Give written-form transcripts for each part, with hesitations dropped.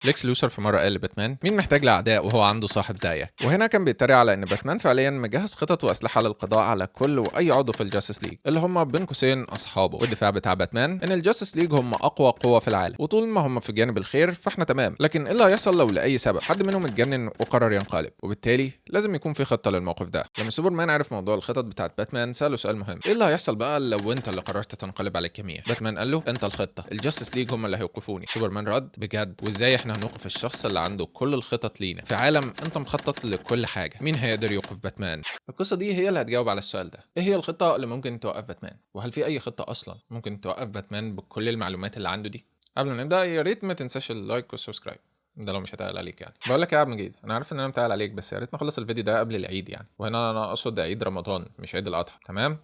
ليكس لوثر في مرة قال لباتمان: مين محتاج لأعداء وهو عنده صاحب زيك؟ وهنا كان بيتريق على إن باتمان فعليا مجهز خطط وأسلحة للقضاء على كل وأي عضو في الجاستس ليج اللي هم بين قوسين أصحابه. والدفاع بتاع باتمان إن الجاستس ليج هم أقوى قوة في العالم، وطول ما هم في جانب الخير فإحنا تمام، لكن إيه اللي هيحصل لو لأي سبب حد منهم اتجنن وقرر ينقلب؟ وبالتالي لازم يكون في خطة للموقف ده. لما سوبرمان عرف موضوع الخطط بتاعت باتمان سأله سؤال مهم: إيه اللي هيحصل بقى لو أنت اللي قررت تنقلب على الجميع؟ باتمان قال له: أنت الخطة، الجاستس ليج هم اللي هيوقفوني. سوبرمان رد: بجد؟ وإزاي إحنا هنوقف الشخص اللي عنده كل الخطط لينا في عالم انت مخطط لكل حاجه؟ مين هيقدر يوقف باتمان؟ القصه دي هي اللي هتجاوب على السؤال ده. ايه هي الخطه اللي ممكن توقف باتمان؟ وهل في اي خطه اصلا ممكن توقف باتمان بكل المعلومات اللي عنده دي؟ قبل ما نبدا يا ريت ما تنساش اللايك والسبسكرايب، ده لو مش هتقل عليك يعني. بقول لك يا عبد المجيد، انا عارف ان انا متقل عليك، بس يا ريت نخلص الفيديو ده قبل العيد يعني، وهنا انا اقصد عيد رمضان مش عيد الاضحى. تمام.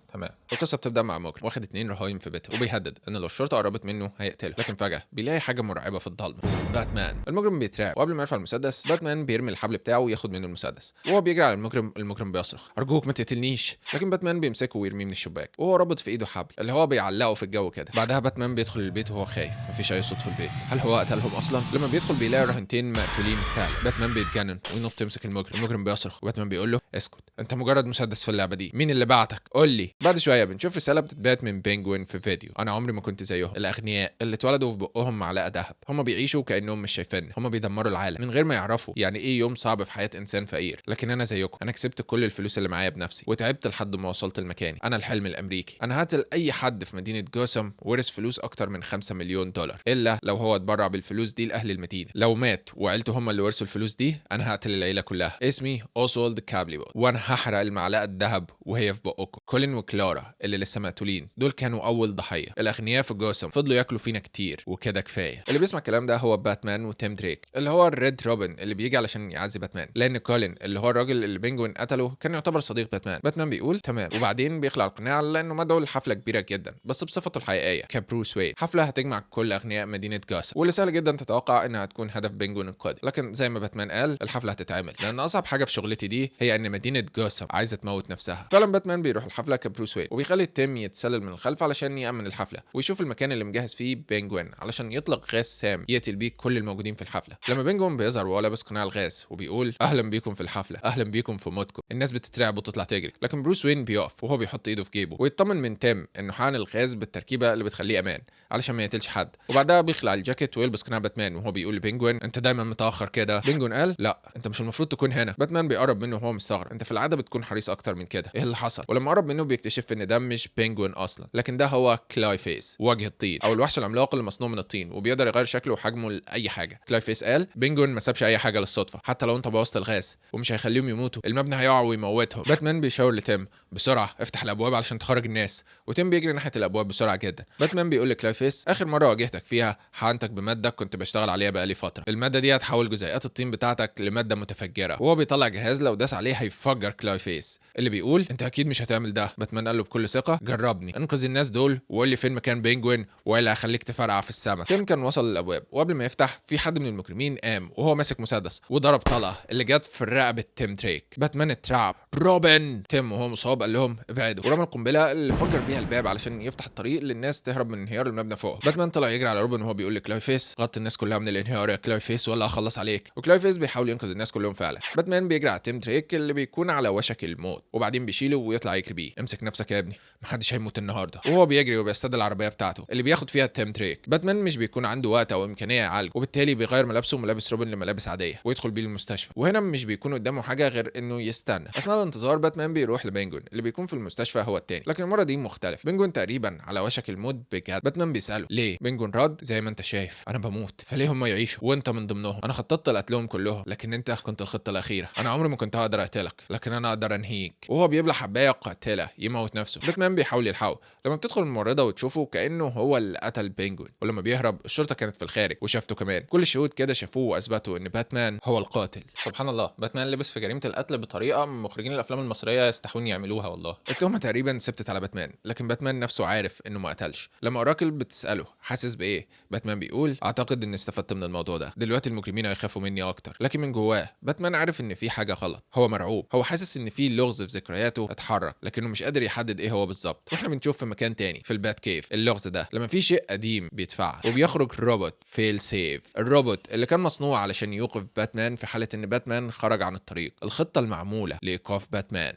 القصه بتبدا مع مجرم واخد 2 رهاين في بيته، وبيهدد ان لو الشرطه قربت منه هيقتله، لكن فجاه بيلاقي حاجه مرعبه في الضلمه: باتمان. المجرم بيترعب، وقبل ما يرفع المسدس باتمان بيرمي الحبل بتاعه وياخد منه المسدس. وهو بيجري على المجرم بيصرخ: ارجوك ما تقتلنيش، لكن باتمان بيمسكه ويرميه من الشباك، وهو رابط في ايده حبل اللي هو بيعلقه في الجو كده. بعدها باتمان بيدخل البيت وهو خايف، مفيش اي صوت في البيت. هل هو قتلهم اصلا؟ لما بيدخل بيلاقي الرهينتين مقتولين فعلا. باتمان بيتجنن وينط يمسك المجرم بيصرخ، وباتمان بيقول له: اسكت، انت مجرد مسدس في اللعبه دي، مين اللي بعتك؟ قول لي. بعد شويه بنشوف رساله بتتبعت من بينجوين في فيديو: انا عمري ما كنت زيهم، الاغنياء اللي اتولدوا في بقهم معلقه ذهب، هم بيعيشوا كانهم مش شايفين، هم بيدمروا العالم من غير ما يعرفوا يعني ايه يوم صعب في حياه انسان فقير. لكن انا زيكم، انا كسبت كل الفلوس اللي معايا بنفسي، وتعبت لحد ما وصلت لمكاني، انا الحلم الامريكي. انا هقتل اي حد في مدينه جوثام ورث فلوس اكتر من 5 مليون دولار، الا لو هو اتبرع بالفلوس دي لاهل المدينه. لو مات وعيلته هم اللي ورثوا الفلوس دي، انا هقتل العيله كلها. اسمي اوسولد كابليبوت، وانا هحرق المعلقه الذهب وهي في بقكم. كولين وكلارا اللي لسه مقتولين دول كانوا اول ضحيه. الاغنياء في جوثام فضلوا ياكلوا فينا كتير، وكده كفايه. اللي بيسمع الكلام ده هو باتمان وتيم دريك اللي هو الريد روبن اللي بيجي علشان يعزي باتمان، لان كولين اللي هو الراجل اللي بينجوين قتله كان يعتبر صديق باتمان. باتمان بيقول تمام، وبعدين بيخلع القناع لانه مدعو لحفله كبيره جدا بس بصفته الحقيقيه كبروس وين. حفله هتجمع كل اغنياء مدينه جوثام، واللي سهل جدا تتوقع انها هتكون هدف بينجوين القادم. لكن زي ما باتمان قال، الحفله هتتعمل لان اصعب حاجه في شغلتي دي هي ان مدينه جوثام عايزه تموت نفسها. فعلا باتمان بيروح الحفله كبروس وين، وبيخلي تيم يتسلل من الخلف علشان يامن الحفله ويشوف المكان اللي مجهز فيه بينجوين علشان يطلق غاز سام يقتل بيه كل الموجودين في الحفله. لما بينجوين بيظهر وهو لابس قناع الغاز وبيقول: اهلا بيكم في الحفله، اهلا بيكم في موتكم. الناس بتترعب وتطلع تجري، لكن بروس وين بيقف وهو بيحط ايده في جيبه ويطمن من تيم انه حقن الغاز بالتركيبه اللي بتخليه امان علشان ما يقتلش حد. وبعدها بيخلع الجاكيت ويلبس قناع باتمان وهو بيقول لبينجوين: انت دايما متاخر كده. بينجوين قال: لا، انت مش المفروض تكون هنا. باتمان بيقرب منه وهو مستغرب: انت في العاده بتكون حريص اكتر من كده، ايه اللي حصل؟ ولما قرب منه بيكتشف ان ده مش بينجوين اصلا، لكن ده هو كلاي فيس، وجه الطين او الوحش العملاق اللي مصنوع من الطين وبيقدر يغير شكله وحجمه لاي حاجه. كلاي فيس قال: بينجوين ما سابش اي حاجه للصدفه، حتى لو انت بوظت الغاز ومش هيخليهم يموتوا، المبنى هيقع ويموتهم. باتمان بيشاور لتيم: بسرعه افتح الابواب علشان تخرج الناس، وتيم بيجري ناحيه الابواب بسرعه جدا. باتمان بيقول لكلاي فيس: اخر مره واجهتك فيها حقنتك بماده كنت بشتغل عليها بقالي فتره، الماده دي هتحول جزيئات الطين بتاعتك لماده متفجره. وهو بيطلع جهاز لو داس عليه هيفجر كلاي فيس، اللي بيقول: انت اكيد مش هتعمل ده. باتمان قال له بكل ثقه: جربني، انقذ الناس دول وقول لي فين مكان بينجوين والا هخليك تفرقع في السماء. تيم كان وصل للابواب، وقبل ما يفتح في حد من المجرمين قام وهو ماسك مسدس وضرب طلقه اللي جت في رقبه تيم دريك. باتمان اترعب: روبن. تيم وهو مصاب قال لهم: ابعدوا، ورمى القنبله اللي فجر بيها الباب علشان يفتح الطريق للناس تهرب من انهيار المبنى فوق. باتمان طلع يجري على روبن وهو بيقول لكلاي فيس: غطي الناس كلها من الانهيار يا كلاي فيس ولا هخلص عليك. وكلاي فيس بيحاول ينقذ الناس كلهم فعلا. باتمان بيجري على تيم دريك اللي بيكون على وشك الموت، وبعدين بيشيله ويطلع يجري بيه: امسك نفسك يا ابني، محدش هيموت النهارده. وهو بيجري وبيستدعي العربيه بتاعته اللي بياخد فيها تيم دريك. باتمان مش بيكون عنده وقت او امكانيه يعالج، وبالتالي بيغير ملابسه وملابس روبن لملابس عاديه ويدخل بيه المستشفى. وهنا مش بيكون قدامه حاجه غير انه يستنى. اثناء الانتظار باتمان بيروح لبينجوين اللي بيكون في المستشفى هو التاني، لكن المره دي مختلف. بينجوين تقريبا على وشك الموت بجد. باتمان بيساله: ليه؟ بينجوين رد: زي ما انت شايف انا بموت، فليه هم يعيشوا وانت من ضمنهم؟ انا خططت لقتلهم كلهم، لكن انت كنت الخطه الاخيره. انا عمري ما كنت هقدر اقتلك، لكن انا اقدر انهيك. وهو بيبلع حبايه قاتله يموت نفسه. باتمان بيحاول يلحقه. لما بتدخل الممرضه وتشوفه كانه هو اللي قتل بينجوين، ولما بيهرب الشرطه كانت في الخارج وشافته كمان. كل الشهود كده شافوه واثبتوا ان باتمان هو القاتل. سبحان الله، باتمان لبس في جريمه القتل بطريقه مخرجين الافلام المصريه يستحون يعملوها. والله التهمه تقريبا ثبتت على باتمان، لكن باتمان نفسه عارف انه ما قتلش. لما اوراكل بتساله: حاسس بايه؟ باتمان بيقول: اعتقد اني استفدت من الموضوع ده، دلوقتي المجرمين هيخافوا مني اكتر. لكن من جواه باتمان عارف ان في حاجه غلط، هو مرعوب، هو حاسس ان في لغز في ذكرياته اتحرك لكنه مش قادر يحدد ايه هو بالظبط. واحنا بنشوف في مكان تاني في البات كيف اللغز ده لما في شيء قديم بيتفعل وبيخرج روبوت فيل سيف، الروبوت اللي كان مصنوع علشان يوقف باتمان في حاله ان باتمان خرج عن الطريق، الخطه المعموله لايقاف باتمان.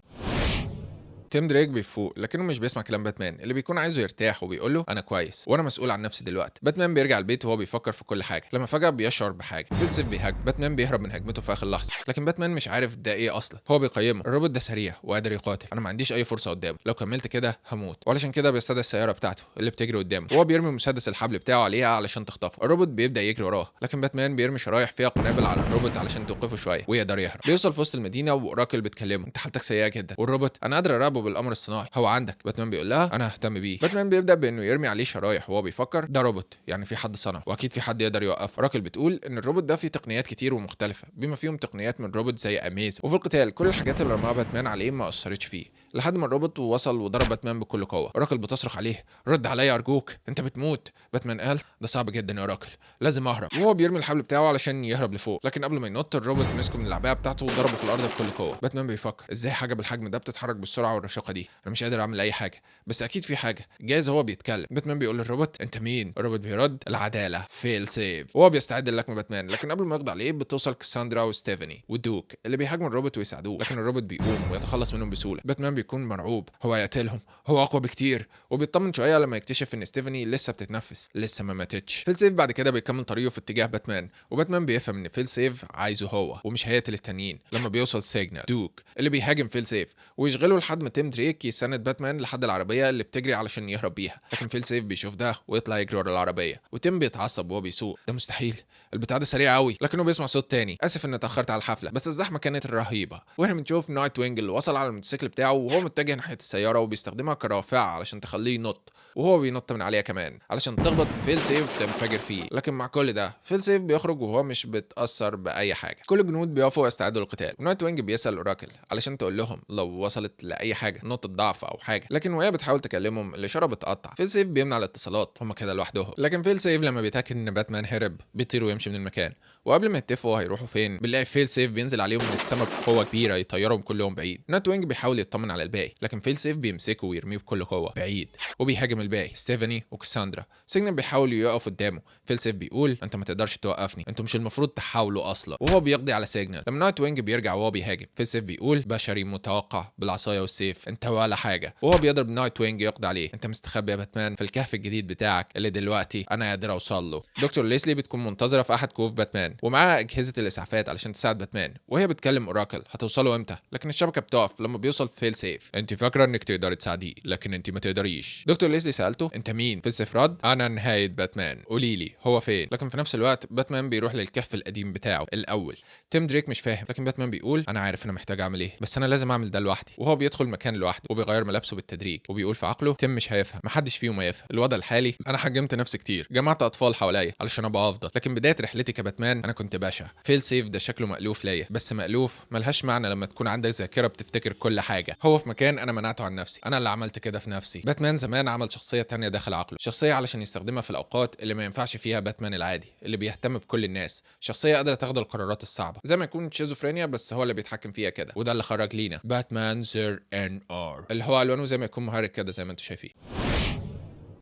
تيم دريك بيفوق لكنه مش بيسمع كلام باتمان اللي بيكون عايزه يرتاح وبيقول له انا كويس وانا مسؤول عن نفسي دلوقتي. باتمان بيرجع البيت وهو بيفكر في كل حاجه لما فجاه بيشعر بحاجه. فيل سيف بيهاجم باتمان، بيهرب من هجمته في اخر لحظه لكن باتمان مش عارف ده ايه اصلا. هو بيقيمه، الروبوت ده سريع وقادر يقاتل، انا ما عنديش اي فرصه قدامه، لو كملت كده هموت. وعلشان كده بيستدعي السياره بتاعته اللي بتجري قدامه وهو بيرمي مسدس الحبل بتاعه عليها علشان تخطفه. الروبوت بيبدا يجري وراه لكن باتمان بيرمي شرايح فيها قنابل على الروبوت علشان توقفه شويه ويقدر يهرب. بيوصل في وسط المدينه واوراكل بتكلمه، انت حالتك سيئه جدا. والروبوت، انا قادر اراقبه بالقمر الصناعي، هو عندك. باتمان بيقول لها انا ههتم بيه. باتمان بيبدا بانه يرمي عليه شرايح وهو بيفكر ده روبوت، يعني في حد صنعه واكيد في حد يقدر يوقفه. راكل بتقول ان الروبوت ده فيه تقنيات كتير ومختلفه بما فيهم تقنيات من روبوت زي اميز. وفي القتال كل الحاجات اللي رماها باتمان عليه ما اثرتش فيه لحد ما الروبوت وصل وضرب باتمان بكل قوه. راكل بتصرخ عليه، رد عليا ارجوك انت بتموت. باتمان قال ده صعب جدا يا راكل، لازم اهرب. وهو بيرمي الحبل بتاعه علشان يهرب لفوق لكن قبل ما ينط الروبوت مسكه من العبايه بتاعته وضربه في الارض بكل قوه. باتمان بيفكر ازاي حاجه بالحجم ده بتتحرك بالسرعه والرشاقه دي، انا مش قادر اعمل اي حاجه بس اكيد في حاجه، جايز هو بيتكلم. باتمان بيقول للروبوت انت مين؟ الروبوت بيرد العداله فيل سيف. وهو بيستعد للكم باتمان لكن قبل ما يقضي عليه بتوصل كاساندرا وستيفاني ودوك اللي بيهاجموا الروبوت ويساعدوه لكن الروبوت بيقوم ويتخلص منهم بسهوله. باتمان بيكون مرعوب، هو هيقتلهم، هو اقوى بكتير. وبيطمن شويه لما يكتشف ان ستيفاني لسه بتتنفس، لسه ما ماتتش. فيل سيف بعد كده بيكمل طريقه في اتجاه باتمان وباتمان بيفهم ان فيل سيف عايزه هو ومش هيقتل التانيين. لما بيوصل سيجنال دوك اللي بيهاجم فيل سيف ويشغله لحد ما تيم دريك يساند باتمان لحد العربيه اللي بتجري علشان يهرب بيها لكن فيل سيف بيشوف ده ويطلع يجري ورا العربيه وتيم بيتعصب وهو بيسوق، ده مستحيل، البتاع ده سريع قوي. لكنه بيسمع صوت تاني، اسف ان اتاخرت على الحفله بس الزحمه كانت رهيبه. وهنا بنشوف نايت وينج اللي وصل على الموتوسيكل بتاعه وهو متجه ناحيه السياره وبيستخدمها كرافعه علشان تخليه ينط وهو بينط من عليها كمان علشان تخبط فيل سيف تنفجر فيه. لكن مع كل ده فيل سيف بيخرج وهو مش بيتاثر باي حاجه. كل الجنود بيقفوا ويستعدوا للقتال ونايت وينج بيسال اوراكل علشان تقول لهم لو وصلت لاي حاجه نقطه ضعف او حاجه لكن وهي بتحاول تكلمهم الاشاره بتقطع. فيل سيف بيمنع الاتصالات، هما كده لوحدهم. لكن فيل سيف لما بيتاكد ان باتمان هرب بيطير ويمشي من المكان وقبل ما يتفقوا هيروحوا فين بنلاقي فيل سيف بينزل عليهم من السماء بقوه كبيره يطيرهم كلهم بعيد. نايت وينج بيحاول يطمن على الباقي لكن فيل سيف بيمسكه ويرميه بكل قوه بعيد وبيهاجم الباقي ستيفاني وكساندرا. سيجنال بيحاول يقف قدامه، فيل سيف بيقول انت ما تقدرش توقفني، انتوا مش المفروض تحاولوا اصلا. وهو بيقضي على سيجنال. لما نايت وينج بيرجع وهو بيهاجم فيل سيف بيقول بشري متوقع بالعصايه والسيف، انت ولا حاجه. وهو بيضرب نايت وينج يقضي عليه، انت مستخبي يا باتمان في الكهف الجديد بتاعك اللي دلوقتي انا قادر اوصل له. دكتور ليسلي بتكون منتظره في احد كهوف باتمان ومعاها اجهزه الاسعافات علشان تساعد باتمان وهي بتكلم اوراكل هتوصلوا امتى لكن الشبكه بتقف لما بيوصل فيل سيف. انت فاكره انك تقدري تساعديه لكن انت ما تقدريش. دكتور ليسلي سالته انت مين؟ فيل سيف رد انا نهايه باتمان، قولي لي هو فين. لكن في نفس الوقت باتمان بيروح للكهف القديم بتاعه الاول. تيم دريك مش فاهم لكن باتمان بيقول انا عارف انا محتاج اعمل ايه بس انا لازم اعمل ده لوحدي. وهو بيدخل مكان لوحده وبيغير ملابسه بالتدريج وبيقول في عقله تيم مش هيفهم، محدش فيهم هيفهم الوضع الحالي. انا حجمت نفسي كتير، جمعت اطفال حواليا علشان ابقى افضل لكن بدايه رحلتي كباتمان انا كنت باشا. فيل سيف ده شكله مألوف ليا بس مألوف ملهاش معنى لما تكون عندك ذاكره بتفتكر كل حاجه. هو في مكان انا منعته عن نفسي، انا اللي عملت كده في نفسي. باتمان زمان عمل شخصيه تانية داخل عقله، شخصيه علشان يستخدمها في الاوقات اللي ما ينفعش فيها باتمان العادي اللي بيهتم بكل الناس، شخصيه قادره تاخد القرارات الصعبه زي ما يكون شيزوفرينيا بس هو اللي بيتحكم فيها كده. وده اللي خرج لينا باتمان زر ان ار اللي هو الوانه زي ما يكون مهرج كده زي ما انتم شايفين.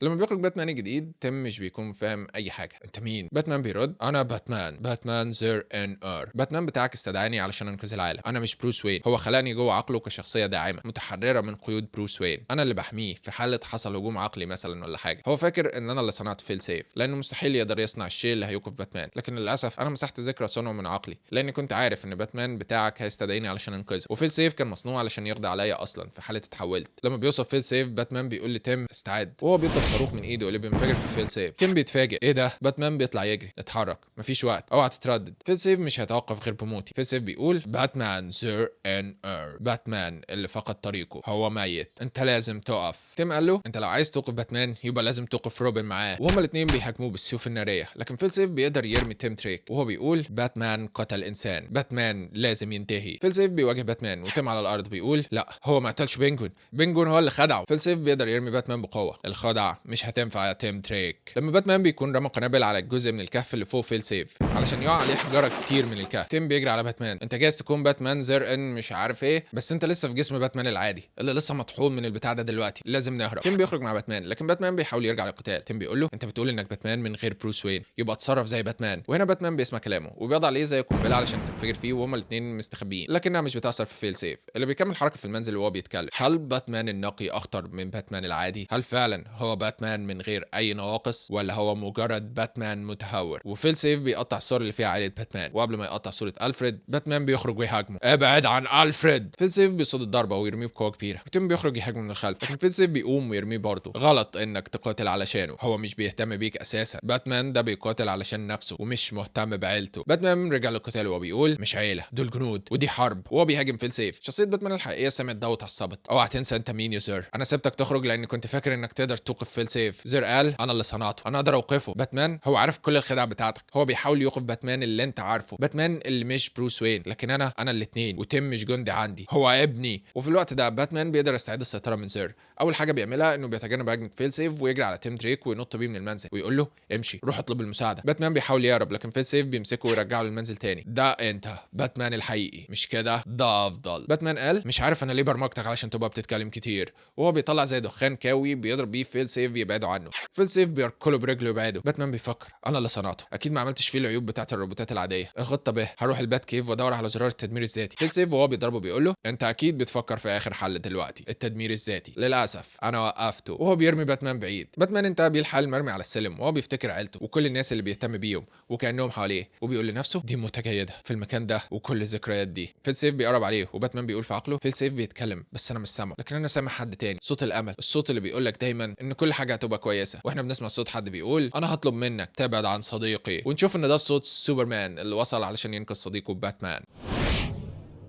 لما بيخرج باتمان الجديد تيم مش بيكون فاهم اي حاجه، انت مين؟ باتمان بيرد انا باتمان زر ان ار. باتمان بتاعك استدعاني علشان انقذ العالم، انا مش بروس وين، هو خلاني جوه عقله كشخصيه داعمه متحرره من قيود بروس وين، انا اللي بحميه في حاله حصل هجوم عقلي مثلا ولا حاجه. هو فاكر ان انا اللي صنعت فيل سيف لانه مستحيل يقدر يصنع الشيء اللي هيوقف باتمان لكن للاسف انا مسحت ذكرى صنعه من عقلي لاني كنت عارف ان باتمان بتاعك هيستدعيني علشان انقذه وفيل سيف كان مصنوع علشان يقضي عليا اصلا في حاله اتحولت. لما بيوصل فيل سيف باتمان بيقول لتيم استعد وهو بيضرب صاروخ من ايده اللي بينفجر في فيل سيف. تيم بيتفاجئ ايه ده؟ باتمان بيطلع يجري، اتحرك مفيش وقت، اوعى تتردد، فيل سيف مش هيتوقف غير بموتي. فيل سيف بيقول باتمان زر ان ار، باتمان اللي فقد طريقه هو ميت، انت لازم تقف. تيم قال له انت لو عايز توقف باتمان يبقى لازم توقف روبن معاه وهما الاثنين بيهاجموه بالسيوف الناريه لكن فيل سيف بيقدر يرمي تيم تريك وهو بيقول باتمان قتل انسان، باتمان لازم ينتهي. فيل سيف بيواجه باتمان وتيم على الارض بيقول لا هو ما قتلش بينجوين، بينجوين هو اللي خدعه. فيل سيف بيقدر يرمي باتمان بقوه، الخدع مش هتنفع يا تيم دريك. لما باتمان بيكون رمى قنابل على الجزء من الكهف اللي فوق فيل سيف علشان يقع عليه حجاره كتير من الكهف، تيم بيجري على باتمان. انت جايز تكون باتمان زرقن مش عارف ايه، بس انت لسه في جسم باتمان العادي اللي لسه مطحون من البتاع ده دلوقتي، لازم نهرب. تيم بيخرج مع باتمان، لكن باتمان بيحاول يرجع للقتال. تيم بيقول له انت بتقول انك باتمان من غير بروس وين، يبقى اتصرف زي باتمان. وهنا باتمان بيسمع كلامه وبيضع عليه زي قنبله علشان تنفجر فيه، وهما الاثنين مستخبيين، لكنها مش بتاثر في فيل سيف اللي بيكمل حركه في المنزل وهو بيتكلم. هل باتمان النقي اخطر من باتمان العادي؟ هل فعلا هو باتمان من غير اي نواقص، ولا هو مجرد باتمان متهور؟ وفيل سيف بيقطع الصور اللي فيها عائله باتمان، وقبل ما يقطع صوره الفريد باتمان بيخرج ويهاجمه. ابعد عن الفريد. فيل سيف بيصد الضربه ويرميه بقوه كبيره، وتيم بيخرج يهاجمه من الخلف، لكن فيل سيف بيقوم ويرميه برضه. غلط انك تقاتل علشانه، هو مش بيهتم بيك اساسا. باتمان ده بيقاتل علشان نفسه ومش مهتم بعيلته. باتمان رجع للقتال وهو بيقول مش عيله، دول جنود ودي حرب، وهو بيهاجم فيل سيف. شخصيه باتمان الحقيقيه سمعت ده واتعصبت. اوعى تنسى انت مين يا زر، انا سبتك تخرج لاني كنت فاكر انك تقدر توقف فيل سيف. زر قال انا اللي صنعته، انا اقدر اوقفه. باتمان هو عارف كل الخدع بتاعتك، هو بيحاول يوقف باتمان اللي انت عارفه، باتمان اللي مش بروس وين، لكن انا الاثنين، وتيم مش جندي عندي، هو ابني. وفي الوقت ده باتمان بيقدر يستعيد السيطره من زر. اول حاجه بيعملها انه بيتجنب هجمه فيل سيف ويجري على تيم دريك وينط بيه من المنزل ويقول له امشي روح اطلب المساعده. باتمان بيحاول يهرب، لكن فيل سيف بيمسكه ويرجعه للمنزل تاني. ده انت باتمان الحقيقي مش كده؟ ده افضل. باتمان قال مش عارف انا ليه برمجتك علشان تبقى بتتكلم كتير، وهو بيطلع زي دخان كاوي بيضرب بيه فيل سيف يبعده عنه. فيل سيف بيركله برجله يبعده. باتمان بيفكر انا اللي صنعته، اكيد ما عملتش فيه العيوب بتاعه الروبوتات العاديه. الخطه ب هروح البات كيف وادور على زرار التدمير الذاتي. فيل سيف وهو بيضربه بيقول له انت اكيد بتفكر في اخر حل دلوقتي، التدمير الذاتي. للاسف انا وقفته. وهو بيرمي باتمان بعيد. باتمان انتهى بيه الحال مرمي على السلم، وهو بيفتكر عيلته وكل الناس اللي بيهتم بيهم وكانهم حواليه، وبيقول لنفسه دي متجيده في المكان ده وكل الذكريات دي. فيل سيف بيقرب عليه وباتمان بيقول في عقله فيل سيف بيتكلم بس انا مش سامعه، لكن انا سامع حد تاني، صوت الامل، الصوت اللي بيقول لك دايما ان كل حاجه هتبقى كويسه. واحنا بنسمع صوت حد بيقول انا هطلب منك تبعد عن صديقي، ونشوف ان ده صوت سوبرمان اللي وصل علشان ينقذ صديقه باتمان.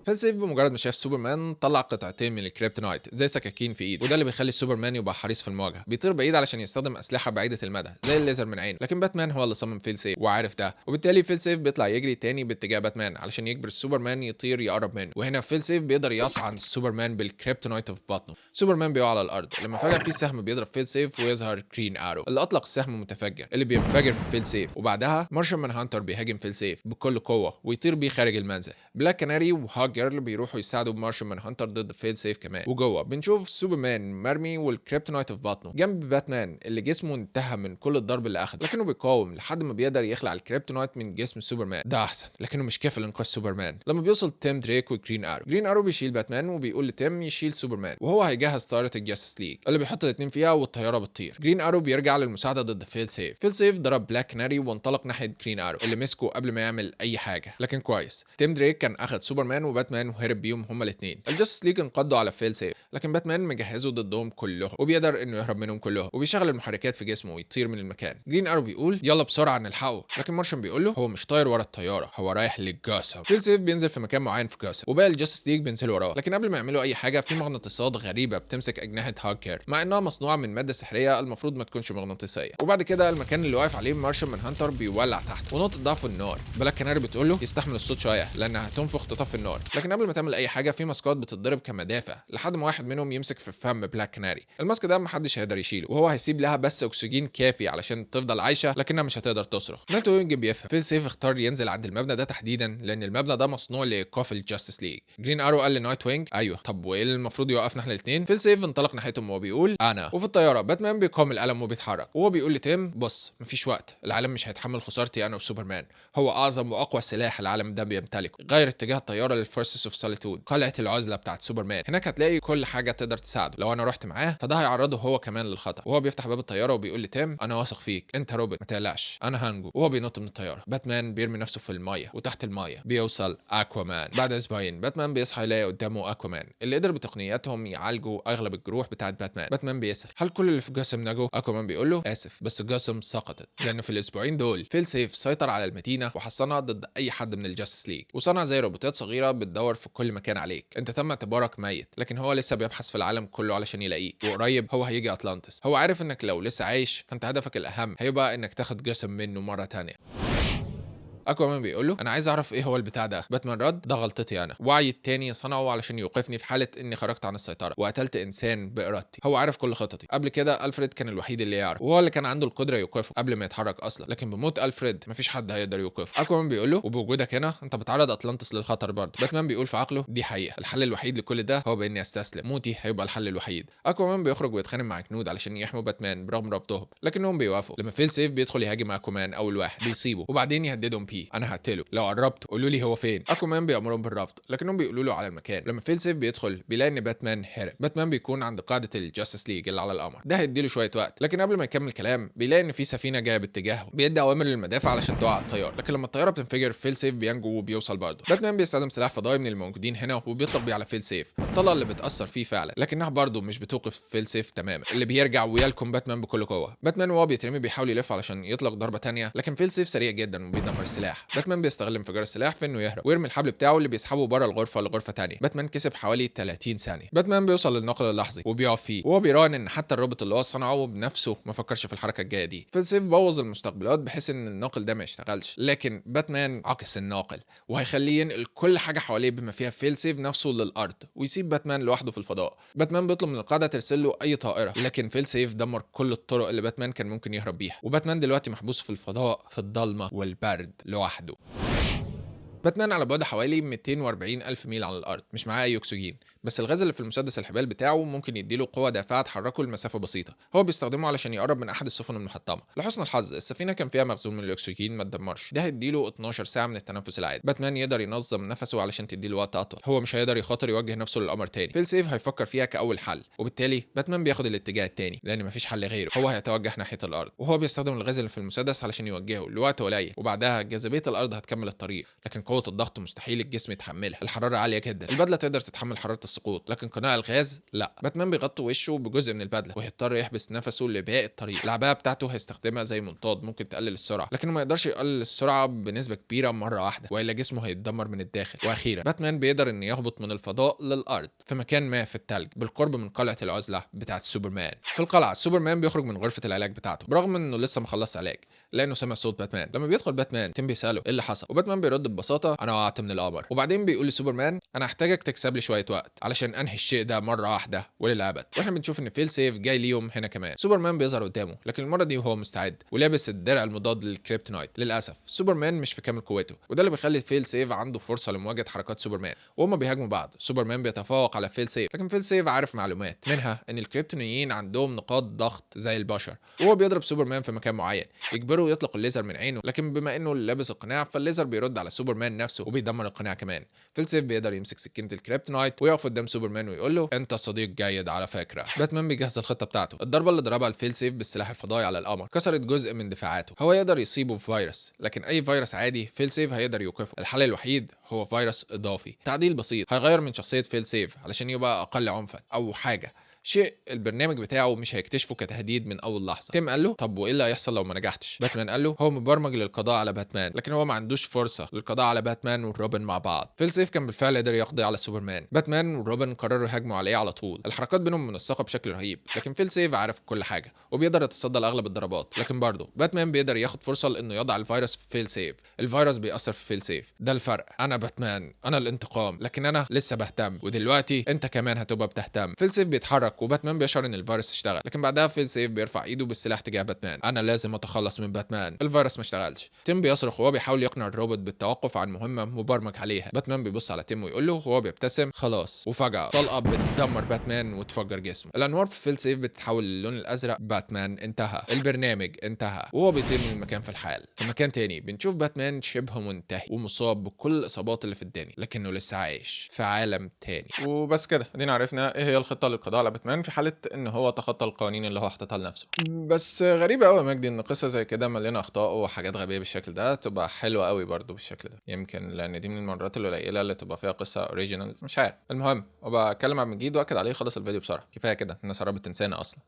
فيل سيف بمجرد ما شاف سوبرمان طلع قطعتين من الكريبتونايت زي سكاكين في ايده، وده اللي بيخلي سوبرمان يبقى حريص في المواجهه. بيطير بعيد علشان يستخدم اسلحه بعيده المدى زي الليزر من عينه، لكن باتمان هو اللي صمم فيل سيف وعارف ده، وبالتالي فيل سيف بيطلع يجري تاني باتجاه باتمان علشان يجبر سوبرمان يطير يقرب منه. وهنا فيل سيف بيقدر يطعن سوبرمان بالكريبتونايت في بطنه. سوبرمان بيقع على الارض لما فجاه في سهم بيضرب فيل سيف ويظهر جرين ارو اللي اطلق السهم متفجر اللي بينفجر في فيل سيف. وبعدها مارشال مان هانتر بيهاجم فيل سيف بكل قوه ويطير بيه خارج المنزل. بلاك كاناري وهاج جيرل بيروحوا يساعدوا مارشال مان هانتر ضد فيل سيف كمان. وجوه بنشوف سوبرمان مرمي والكريبتونايت في بطنه جنب باتمان اللي جسمه انتهى من كل الضرب اللي اخده، لكنه بيقاوم لحد ما بيقدر يخلع الكريبتونايت من جسم سوبرمان. ده احسن لكنه مش كافي لانقاذ سوبرمان. لما بيوصل تيم دريك وجرين ارو، جرين ارو بيشيل باتمان وبيقول لتيم يشيل سوبرمان، وهو هيجهز طياره الجاستس ليج اللي بيحط الاثنين فيها والطياره بتطير. جرين ارو بيرجع للمساعده ضد فيل سيف. فيل سيف ضرب بلاك كاناري وانطلق ناحيه جرين ارو اللي مسكه قبل ما يعمل اي حاجه، لكن كويس تيم دريك كان اخذ سوبرمان وباتمان وهرب بيهم هما الاثنين. الجاستس ليج انقضوا على فيل سيف، لكن باتمان مجهزه ضدهم كلهم وبيقدر انه يهرب منهم كلهم، وبيشغل المحركات في جسمه ويطير من المكان. جرين ارو بيقول يلا بسرعه نلحقه، لكن مارشن بيقول له هو مش طاير ورا الطياره، هو رايح لجاسم. فيل سيف بينزل في مكان معين في جاسم، وباقي الجاستس ليج بينزلوا وراه، لكن قبل ما يعملوا اي حاجه في مغناطيسات غريبه بتمسك اجنحه هاكر مع انها مصنوعه من ماده سحريه المفروض ما تكونش مغناطيسيه. وبعد كده المكان اللي واقف عليه مارشن من هانتر بيولع تحت ونقطه ضعف النار. بلاك كاناري بتقول له يستحمل الصوت شويه لانها هتنفخ تطفي النار، لكن قبل ما تعمل اي حاجه في ماسكات بتتضرب كمدافع لحد ما واحد منهم يمسك في فم بلاك كاناري. الماسك ده محدش هيقدر يشيله، وهو هيسيب لها بس اكسجين كافي علشان تفضل عايشه لكنها مش هتقدر تصرخ. نايت وينج بيفهم. فيل سيف اختار ينزل عند المبنى ده تحديدا لان المبنى ده مصنوع لايقاف الجاستس ليج. جرين ارو قال لنايت وينج ايوه طب وايه المفروض يوقفنا احنا الاثنين؟ فيل سيف انطلق ناحيتهم وهو بيقول انا. وفي الطياره باتمان بيقاوم الالم وبيتحرك، وهو بيقول لتيم بص مفيش وقت، العالم مش هيتحمل خسارتي انا وسوبرمان، هو اعظم واقوى سلاح العالم ده بيمتلكه. غير اتجاه الطياره للفورسز اوف سوليتود، قلعه العزله بتاعت سوبرمان، هناك هتلاقي كل حاجه تقدر تساعده. لو انا رحت معاه فده هيعرضه هو كمان للخطر. وهو بيفتح باب الطياره وبيقول لتيم انا واثق فيك، انت روبوت ما تقلقش انا هنجو. وهو بينط من الطياره باتمان بيرمي نفسه في الميه، وتحت الميه بيوصل اكوامان. بعد اسبوعين باتمان بيصحى يلاقي قدامه اكوامان اللي قدر بتقنياتهم يعالجوا اغلب الجروح بتاعت باتمان. باتمان بيسال هل كل اللي في جسم نجوا؟ اكوامان بيقول له اسف بس جسم سقطت، لان في الاسبوعين دول فيل سيف سيطر على المدينه وحصنها ضد اي حد من الجاستس ليج، وصنع زي روبوتات صغيره بتدور في كل مكان عليك. انت تم اعتبارك ميت، لكن هو لسه بيبحث في العالم كله علشان يلاقيك، وقريب هو هيجي اتلانتس. هو عارف انك لو لسه عايش فانت هدفك الاهم هيبقى انك تاخد جسم منه مره تانية. اكوامان بيقول له انا عايز اعرف ايه هو البتاع ده. باتمان رد ده غلطتي انا، وعي التاني صنعه علشان يوقفني في حاله اني خرجت عن السيطره وقتلت انسان بارادتي. هو عارف كل خططي. قبل كده الفريد كان الوحيد اللي يعرف، وهو اللي كان عنده القدره يوقفه قبل ما يتحرك اصلا، لكن بموت الفريد مفيش حد هيقدر يوقفه. اكوامان بيقول له وبوجودك هنا انت بتعرض اطلانتس للخطر برضه. باتمان بيقول في عقله دي حقيقه، الحل الوحيد لكل ده هو باني استسلم، موتي هيبقى الحل الوحيد. اكوامان بيخرج ويتخانق مع جنود علشان يحموا باتمان برغم رفضهم، لكنهم بيوافقوا. لما فيل سيف بيدخل يهاجم اكوامان اول واحد بيصيبه، وبعدين يهددهم بيه انا هقتله لو قربت قولوا لي هو فين. اكوامان بيامرهم بالرفض لكنهم بيقولوا له على المكان. لما فيل سيف بيدخل بيلاقي ان باتمان هرب. باتمان بيكون عند قاعده الجاستس ليج اللي على القمر، ده هيديله شويه وقت، لكن قبل ما يكمل كلام بيلاقي ان في سفينه جايه باتجاهه. بيدي اوامر للمدافع علشان توقع الطيار، لكن لما الطياره بتنفجر فيل سيف بينجو وبيوصل برضه. باتمان بيستخدم سلاح فضائي من الموجودين هنا وبيطلق بيه على فيل سيف. الطلقه اللي بتاثر فيه فعلا، لكنها برضه مش بتوقف فيل سيف تماما، اللي بيرجع ويلكم باتمان بكل قوه. باتمان وهو بيترمي بيحاول يلف علشان يطلق ضربه تانية، لكن فيل سيف سريع جدا وبيدمر السلاح. باتمان بيستغل انفجار السلاح في انه يهرب ويرمي الحبل بتاعه اللي بيسحبه بره الغرفه لغرفه تانية. باتمان كسب حوالي 30 ثانيه. باتمان بيوصل للنقل اللحظي وبيقف فيه، وهو بيراهن ان حتى الروبوت اللي هو صنعه بنفسه ما فكرش في الحركه الجايه دي. فيل سيف بوظ المستقبلات بحيث ان الناقل ده ما يشتغلش، لكن باتمان عكس الناقل وهيخليه ينقل كل حاجه حواليه بما فيها فيل سيف نفسه للارض ويسيب باتمان لوحده في الفضاء. باتمان بيطلب من القاعده ترسل له اي طائره، لكن فيل سيف دمر كل الطرق اللي باتمان كان ممكن يهرب بيها، وباتمان دلوقتي محبوس في الفضاء في الضلمه والبرد لوحده. باتمان على بعد حوالي 240 ألف ميل عن الأرض، مش معاه أي أكسجين، بس الغاز اللي في المسدس الحبال بتاعه ممكن يديله قوة دافعة تحركه لمسافة بسيطة. هو بيستخدمه علشان يقرب من أحد السفن المحطمة. لحسن الحظ السفينة كان فيها مخزون من الأكسجين ما اتدمرش، ده هيديله 12 ساعة من التنفس العادي. باتمان يقدر ينظم نفسه علشان تديله وقت أطول. هو مش هيقدر يخاطر يوجه نفسه للقمر تاني. فيل سيف هيفكر فيها كأول حل، وبالتالي باتمان بياخد الاتجاه التاني لأن مفيش حل غيره. هو هيتوجه ناحية الأرض، وهو بيستخدم الغاز اللي في المسدس علشان يوجهه لوقت قليل، وبعدها جاذبية الأرض هتكمل الطريق، لكن قوة الضغط مستحيل الجسم يتحملها. الحراره عاليه جدا، البدله تقدر تتحمل حراره السقوط لكن قناع الغاز لا. باتمان بيغطي وشه بجزء من البدله وهيضطر يحبس نفسه لباقي الطريق. العبايه بتاعته هيستخدمها زي منطاد ممكن تقلل السرعه، لكنه ما يقدرش يقلل السرعه بنسبه كبيره مره واحده والا جسمه هيتدمر من الداخل. واخيرا باتمان بيقدر انه يهبط من الفضاء للارض في مكان ما في الثلج بالقرب من قلعه العزله بتاعه سوبرمان. في القلعه سوبرمان بيخرج من غرفه العلاج بتاعته برغم انه لسه ما خلصش علاج، لانه سمع صوت باتمان. لما بيدخل باتمان تيم بيساله ايه اللي حصل، وباتمان بيرد ببساطه انا وقعت من القمر. وبعدين بيقول لسوبرمان انا هحتاجك تكسب لي شويه وقت علشان انهي الشيء ده مره واحده وللابد. واحنا بنشوف ان فيل سيف جاي ليهم هنا كمان. سوبرمان بيظهر قدامه لكن المره دي وهو مستعد ولابس الدرع المضاد للكريبتونايت. للاسف سوبرمان مش في كامل قوته، وده اللي بيخلي فيل سيف عنده فرصه لمواجهه حركات سوبرمان وهما بيهاجموا بعض. سوبرمان بيتفوق على فيل سيف، لكن فيل سيف عارف معلومات منها ان الكريبتونيين عندهم نقاط ضغط زي البشر، وهو بيضرب سوبرمان في مكان معين يجبره يطلق الليزر من عينه، لكن بما انه لابس القناع فالليزر بيرد على سوبرمان نفسه وبيدمر القناع كمان. فيل سيف بيقدر يمسك سكينه الكريبتونايت ويقف قدام سوبرمان ويقول له انت صديق جيد على فكره. باتمان بيجهز الخطه بتاعته. الضربه اللي ضربها الفيل سيف بالسلاح الفضائي على القمر كسرت جزء من دفاعاته. هو يقدر يصيبه بفيروس، لكن اي فيروس عادي فيل سيف هيقدر يوقفه. الحل الوحيد هو فيروس اضافي، تعديل بسيط هيغير من شخصيه فيل سيف علشان يبقى اقل عنفا او حاجه، شيء البرنامج بتاعه مش هيكتشفه كتهديد من اول لحظه. تيم قال له طب وايه اللي هيحصل لو ما نجحتش؟ باتمان قال له هو مبرمج للقضاء على باتمان، لكن هو ما عندوش فرصه للقضاء على باتمان وروبن مع بعض. فيل سيف كان بالفعل قدر يقضي على سوبرمان. باتمان وروبن قرروا يهاجموا عليه على طول. الحركات بينهم منسقه بشكل رهيب، لكن فيل سيف عارف كل حاجه وبيقدر يتصدى لاغلب الضربات. لكن برضه باتمان بيقدر ياخد فرصه لانه يضع الفيروس في فيل سيف. الفيروس بيأثر في فيل سيف، ده الفرق. انا باتمان، انا الانتقام، لكن انا لسه بهتم، ودلوقتي انت كمان هتبقى بتهتم. فيل سيف بيتحرك وباتمان بيشعر ان الفيروس اشتغل، لكن بعدها فيل سيف بيرفع ايده بالسلاح تجاه باتمان. انا لازم اتخلص من باتمان، الفيروس ما اشتغلش. تيم بيصرخ وهو بيحاول يقنع الروبوت بالتوقف عن مهمه مبرمج عليها. باتمان بيبص على تيم ويقول له وهو بيبتسم خلاص، وفجاه طلقه بتدمر باتمان وتفجر جسمه. الانوار في فيل سيف بتتحول للون الازرق. باتمان انتهى، البرنامج انتهى، وهو بيطير من المكان في الحال. في مكان تاني بنشوف باتمان شبه منتهي ومصاب بكل الاصابات اللي في الدنيا، لكنه لسه عايش في عالم تاني. وبس كده ادينا عرفنا ايه هي الخطه للقضاء على باتمان في حاله ان هو تخطى القوانين اللي هو حاططها لنفسه. بس غريبه قوي يا مجدي ان قصه زي كده مليانه اخطاء وحاجات غبيه بالشكل ده تبقى حلوه قوي برضو بالشكل ده. يمكن لان دي من المرات القليله اللي تبقى فيها قصه اوريجينال، مش عارف. المهم وبكلم عن مجيد واكد عليه خلص الفيديو بسرعه، كفايه كده الناس قربت تنسانا اصلا.